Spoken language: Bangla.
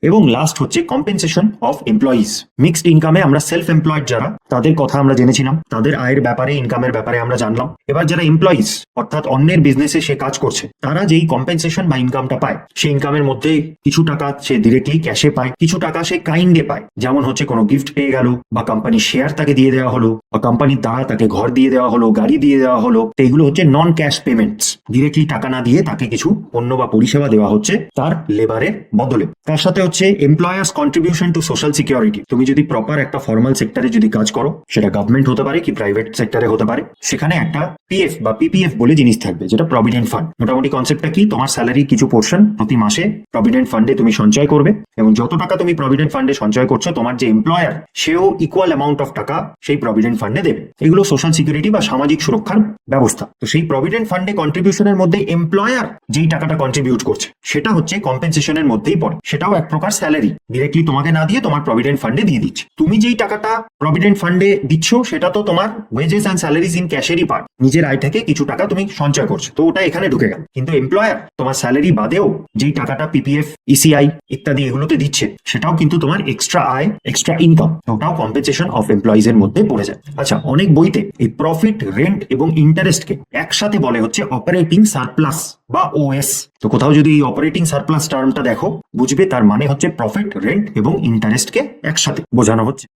এবং লাস্ট হচ্ছে কম্পেনসেশন অফ এমপ্লয়িজ। মিক্সড ইনকামে আমরা সেলফ এমপ্লয়েড যারা, তাদের কথা আমরা জেনেছিলাম, তাদের আয়ের ব্যাপারে, ইনকামের ব্যাপারে আমরা জানলাম। এবার যারা এমপ্লয়িজ অর্থাৎ অন্যের বিজনেসে সে কাজ করছে, তারা যেই কম্পেনসেশন বা ইনকামটা পায়, সেই ইনকামের মধ্যে কিছু টাকা সে ডিরেক্টলি ক্যাশে পায়, কিছু টাকা সে কাইন্ডে পায়, যেমন হচ্ছে কোনো গিফট পেয়ে গেল, বা কোম্পানির শেয়ার তাকে দিয়ে দেওয়া হলো, বা কোম্পানির দ্বারা তাকে ঘর দিয়ে দেওয়া হলো, গাড়ি দিয়ে দেওয়া হলো। তো এগুলো হচ্ছে নন ক্যাশ পেমেন্টস। ডিরেক্টলি টাকা না দিয়ে তাকে কিছু পণ্য বা পরিষেবা দেওয়া হচ্ছে তার লেবারের বদলে। তার সাথে হচ্ছে employers contribution to social security. তুমি যদি প্রপার একটা ফর্মাল সেক্টরে যদি কাজ করো, সেটা গভর্নমেন্ট হতে পারে কি প্রাইভেট সেক্টরে হতে পারে, সেখানে একটা পিএফ বা পিপিএফ বলে জিনিস থাকবে, যেটা প্রভিডেন্ট ফান্ড। মোটামুটি কনসেপ্টটা কি, তোমার স্যালারি কিছু পোর্শন প্রতি মাসে প্রভিডেন্ট ফান্ডে তুমি সঞ্চয় করবে, এবং যত টাকা তুমি প্রভিডেন্ট ফান্ডে সঞ্চয় করছো, তোমার যে এমপ্লয়ার সেও ইকুয়াল অ্যামাউন্ট অফ টাকা সেই প্রভিডেন্ট ফান্ডে দেবে। এগুলো সোশ্যাল সিকিউরিটি বা সামাজিক সুরক্ষার ব্যবস্থা। তো সেই প্রভিডেন্ট ফান্ডে কন্ট্রিবিউশনের মধ্যে এমপ্লয়ার যেই টাকাটা কন্ট্রিবিউট করছে, সেটা হচ্ছে কম্পেনসেশনের মধ্যেই পড়ে। সেটাও এক প্রকার স্যালারি, ডিরেক্টলি তোমাকে না দিয়ে তোমার প্রভিডেন্ট ফান্ডে দিয়ে দিচ্ছে। তুমি যেই টাকাটা প্রভিডেন্ট ফান্ডে দিচ্ছ, সেটা তো তোমার ওয়েজেস অ্যান্ড স্যালারিজ ইন ক্যাশেরই পার্ট। নিজের আয় থেকে কিছু টাকা তুমি সঞ্চয় করছো, তো ওটা এখানে ঢুকে গেল। কিন্তু এমপ্লয়ার তোমার স্যালারি বাদেও যেই টাকাটা পিপিএফ, ইসিআই ইত্যাদি এগুলোতে দিচ্ছে, সেটাও কিন্তু তোমার এক্সট্রা আয়, এক্সট্রা ইনকাম, ওটাও কম্পেনসেশন অফ এমপ্লয়িজ এর মধ্যে পড়ে যায়। আচ্ছা, অনেক বইতে এই প্রফিট, রেন্ট এবং ইন্টারেস্টকে একসাথে বলে হচ্ছে অপারেটিং সারপ্লাস বা ওএস। তো কোথাও যদি এই অপারেটিং সারপ্লাস টার্মটা দেখো, বুঝবে তার মানে হচ্ছে প্রফিট, রেন্ট এবং ইন্টারেস্টকে একসাথে বোঝানো হচ্ছে।